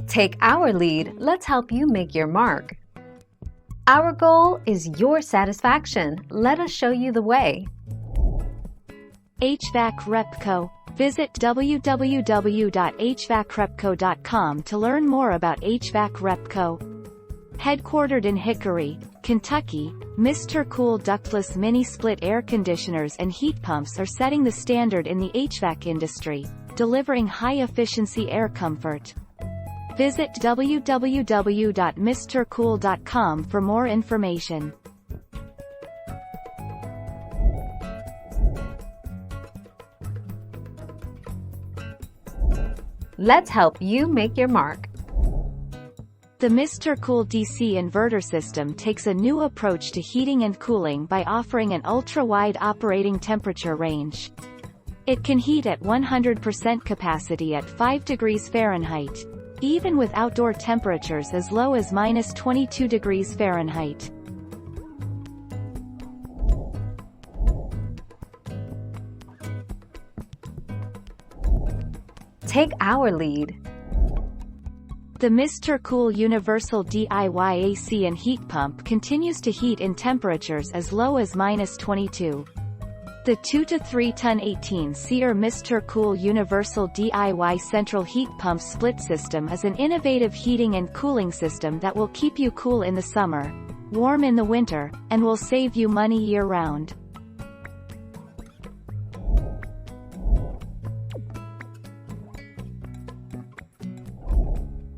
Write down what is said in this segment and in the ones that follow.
Take our lead, let's help you make your mark. Our goal is your satisfaction. Let us show you the way. HVAC Repco. Visit www.hvacrepco.com to learn more about HVAC Repco. Headquartered in Hickory, Kentucky, Mr. Cool ductless mini-split air conditioners and heat pumps are setting the standard in the HVAC industry, delivering high-efficiency air comfort. Visit www.mrcool.com for more information. Let's help you make your mark. The Mr. Cool DC inverter system takes a new approach to heating and cooling by offering an ultra-wide operating temperature range. It can heat at 100% capacity at 5 degrees Fahrenheit, even with outdoor temperatures as low as -22 degrees Fahrenheit. Take our lead. The Mr. Cool Universal DIY AC and heat pump continues to heat in temperatures as low as -22. The 2 to 3 ton 18-seer Mr. Cool Universal DIY Central Heat Pump Split System is an innovative heating and cooling system that will keep you cool in the summer, warm in the winter, and will save you money year-round.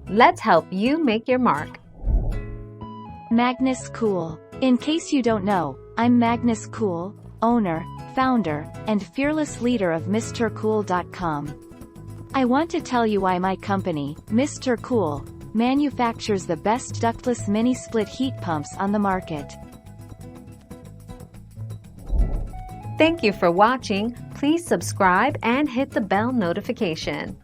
Let's help you make your mark. Magnus Cool. In case you don't know, I'm Magnus Cool, owner, founder, and fearless leader of MrCool.com. I want to tell you why my company, Mr. Cool, manufactures the best ductless mini-split heat pumps on the market. Thank you for watching. Please subscribe and hit the bell notification.